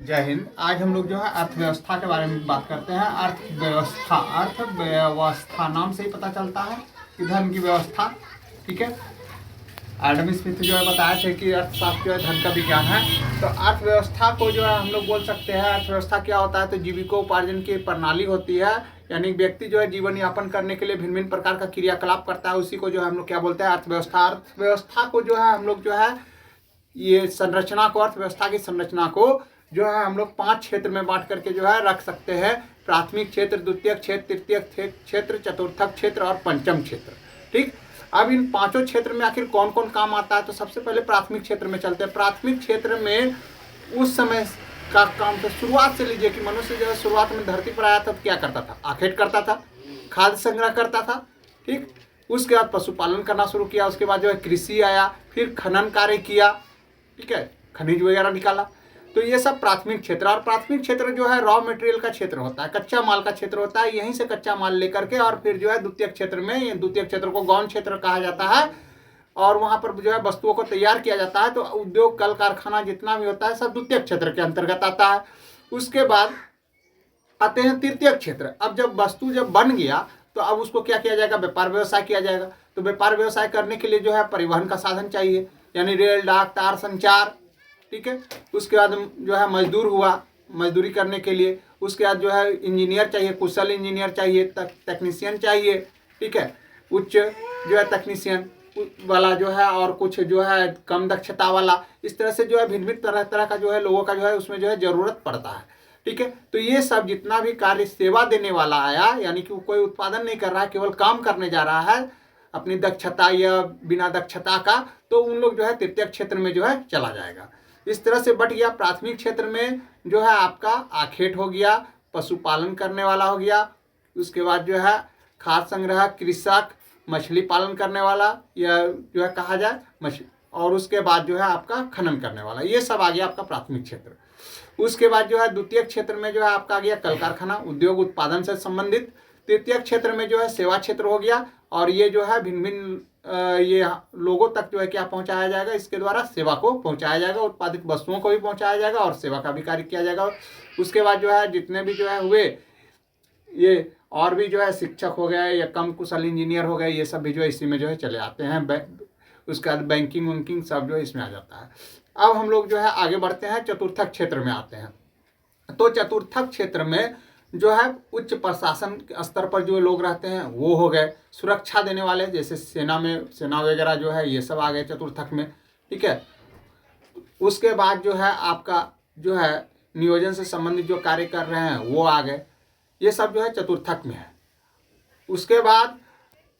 जय हिंद। आज हम लोग जो है अर्थव्यवस्था के बारे में बात करते हैं। अर्थव्यवस्था नाम से ही पता चलता है कि धन की व्यवस्था। ठीक है, एडम स्मिथ जो है बताया थे कि अर्थशास्त्र जो है धन का विज्ञान है। तो अर्थव्यवस्था को जो है हम लोग बोल सकते हैं, अर्थव्यवस्था क्या होता है तो जीविकोपार्जन की प्रणाली होती है। यानी व्यक्ति जो है जीवन यापन करने के लिए भिन्न भिन्न प्रकार का क्रियाकलाप करता है, उसी को जो है हम लोग क्या बोलते हैं, अर्थव्यवस्था। अर्थव्यवस्था को जो है हम लोग जो है ये संरचना को, अर्थव्यवस्था की संरचना को जो है हम लोग 5 क्षेत्र में बांट करके जो है रख सकते हैं। प्राथमिक क्षेत्र, द्वितीयक क्षेत्र, तृतीयक क्षेत्र, चतुर्थक क्षेत्र और पंचम क्षेत्र। ठीक, अब इन 5 क्षेत्र में आखिर कौन कौन काम आता है तो सबसे पहले प्राथमिक क्षेत्र में चलते हैं। प्राथमिक क्षेत्र में उस समय का काम तो शुरुआत से लीजिए कि मनुष्य जो है शुरुआत में धरती पर आया था तो क्या करता था, आखेट करता था, खाद्य संग्रह करता था। ठीक, उसके बाद पशुपालन करना शुरू किया, उसके बाद जो है कृषि आया, फिर खनन कार्य किया, ठीक है, खनिज वगैरह निकाला। तो ये सब प्राथमिक क्षेत्र। और प्राथमिक क्षेत्र जो है रॉ मटेरियल का क्षेत्र होता है, कच्चा माल का क्षेत्र होता है। यहीं से कच्चा माल लेकर के और फिर जो है द्वितीयक क्षेत्र में, द्वितीयक क्षेत्र को गौण क्षेत्र कहा जाता है, और वहां पर जो है वस्तुओं को तैयार किया जाता है। तो उद्योग, कल कारखाना जितना भी होता है सब द्वितीयक क्षेत्र के अंतर्गत आता है। उसके बाद आते हैं तृतीयक क्षेत्र। अब जब वस्तु जब बन गया तो अब उसको क्या किया जाएगा, व्यापार व्यवसाय किया जाएगा। तो व्यापार व्यवसाय करने के लिए जो है परिवहन का साधन चाहिए, यानी रेल, डाक, तार, संचार। ठीक है, उसके बाद जो है मजदूर हुआ, मजदूरी करने के लिए। उसके बाद जो है इंजीनियर चाहिए, कुशल इंजीनियर चाहिए, टेक्नीशियन चाहिए। ठीक है, उच्च जो है टेक्नीशियन वाला जो है, और कुछ जो है कम दक्षता वाला। इस तरह से जो है भिन्न भिन्न तरह तरह का जो है लोगों का जो है उसमें जो है जरूरत पड़ता है। ठीक है, तो ये सब जितना भी कार्य सेवा देने वाला आया, यानी कि कोई उत्पादन नहीं कर रहा है, केवल काम करने जा रहा है अपनी दक्षता या बिना दक्षता का, तो उन लोग जो है तृतीयक क्षेत्र में जो है चला जाएगा। इस तरह से बट गया। प्राथमिक क्षेत्र में जो है आपका आखेट हो गया, पशुपालन करने वाला हो गया, उसके बाद जो है खाद्य संग्रह, कृषक, मछली पालन करने वाला या जो है कहा जाए मछली, और उसके बाद जो है आपका खनन करने वाला। ये सब आ गया आपका प्राथमिक क्षेत्र। उसके बाद जो है द्वितीयक क्षेत्र में जो है आपका आ गया कल कारखाना, उद्योग, उत्पादन से संबंधित। तृतीयक क्षेत्र में जो है सेवा क्षेत्र हो गया, और ये जो है भिन्न भिन्न ये लोगों तक जो है क्या पहुंचाया जाएगा, इसके द्वारा सेवा को पहुंचाया जाएगा, उत्पादित वस्तुओं को भी पहुंचाया जाएगा और सेवा का भी कार्य किया जाएगा। उसके बाद जो है जितने भी जो है हुए ये और भी जो है शिक्षक हो गए या कम कुशल इंजीनियर हो गए, ये सब भी जो है इसी में जो है चले आते हैं। उसके बाद बैंकिंग वैंकिंग सब जो है इसमें आ जाता है। अब हम लोग जो है आगे बढ़ते हैं, चतुर्थक क्षेत्र में आते हैं। तो चतुर्थक क्षेत्र में जो है उच्च प्रशासन स्तर पर जो लोग रहते हैं वो हो गए, सुरक्षा देने वाले, जैसे सेना में, सेना वगैरह जो है ये सब आ गए चतुर्थक में। ठीक है, उसके बाद जो है आपका जो है नियोजन से संबंधित जो कार्य कर रहे हैं वो आ गए, ये सब जो है चतुर्थक में है। उसके बाद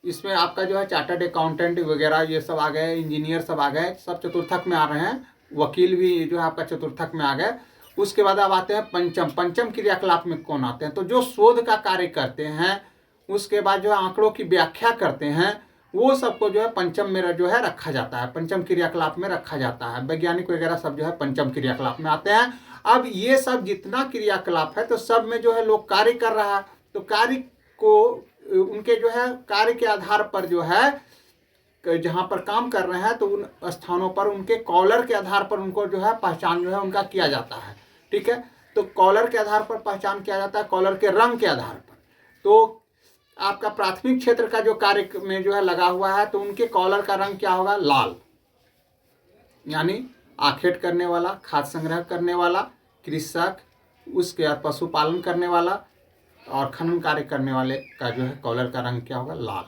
इसमें आपका जो है चार्टर्ड अकाउंटेंट वगैरह ये सब आ गए, इंजीनियर सब आ गए, सब चतुर्थक में आ रहे हैं। वकील भी जो है आपका चतुर्थक में आ गए। उसके बाद अब आते हैं पंचम। पंचम क्रियाकलाप में कौन आते हैं तो जो शोध का कार्य करते हैं, उसके बाद जो है आंकड़ों की व्याख्या करते हैं, वो सबको जो है पंचम में जो है रखा जाता है, पंचम क्रियाकलाप में रखा जाता है। वैज्ञानिक वगैरह सब जो है पंचम क्रियाकलाप में आते हैं। अब ये सब जितना क्रियाकलाप है तो सब में जो है लोग कार्य कर रहा है, तो कार्य को उनके जो है कार्य के आधार पर जो है जहाँ पर काम कर रहे हैं तो उन स्थानों पर उनके कॉलर के आधार पर उनको जो है पहचान जो है उनका किया जाता है। ठीक है, तो कॉलर के आधार पर पहचान किया जाता है, कॉलर के रंग के आधार पर। तो आपका प्राथमिक क्षेत्र का जो कार्य में जो है लगा हुआ है तो उनके कॉलर का रंग क्या होगा, लाल, यानी आखेट करने वाला, खाद्य संग्रह करने वाला, कृषक, उसके बाद पशुपालन करने वाला और खनन कार्य करने वाले का जो है कॉलर का रंग क्या होगा, लाल।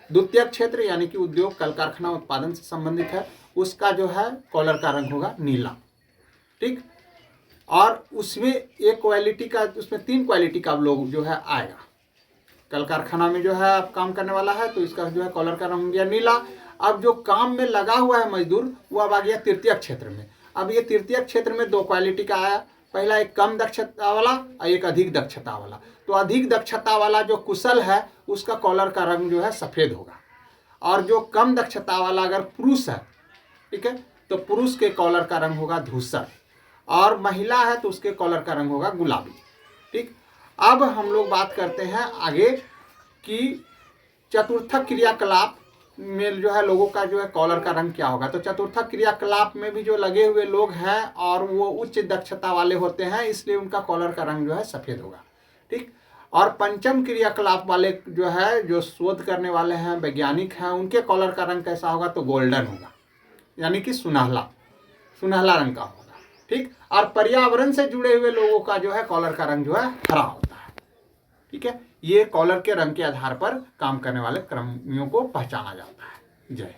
द्वितीयक क्षेत्र यानी कि उद्योग, कल कारखाना, उत्पादन से संबंधित है, उसका जो है कॉलर का रंग होगा नीला। ठीक, और उसमें एक क्वालिटी का, उसमें 3 क्वालिटी का लोग जो है आएगा। कल कारखाना में जो है आप काम करने वाला है तो इसका जो है कॉलर का रंग हो गया नीला। अब जो काम में लगा हुआ है मजदूर, वो अब आ गया तृतीयक क्षेत्र में। अब ये तृतीयक क्षेत्र में 2 क्वालिटी का आया, पहला एक कम दक्षता वाला और एक अधिक दक्षता वाला। तो अधिक दक्षता वाला जो कुशल है उसका कॉलर का रंग जो है सफ़ेद होगा, और जो कम दक्षता वाला अगर पुरुष है, ठीक है, तो पुरुष के कॉलर का रंग होगा धूसर, और महिला है तो उसके कॉलर का रंग होगा गुलाबी। ठीक, अब हम लोग बात करते हैं आगे कि चतुर्थक क्रियाकलाप में जो है लोगों का जो है कॉलर का रंग क्या होगा। तो चतुर्थ क्रियाकलाप में भी जो लगे हुए लोग हैं और वो उच्च दक्षता वाले होते हैं, इसलिए उनका कॉलर का रंग जो है सफ़ेद होगा। ठीक। और पंचम क्रियाकलाप वाले जो है, जो शोध करने वाले हैं, वैज्ञानिक हैं, उनके कॉलर का रंग कैसा होगा, तो गोल्डन होगा, यानी कि सुनहला सुनहला रंग का होगा। ठीक। और पर्यावरण से जुड़े हुए लोगों का जो है कॉलर का रंग जो है हरा होता है। ठीक है। ये कॉलर के रंग के आधार पर काम करने वाले कर्मियों को पहचाना जाता है। जय।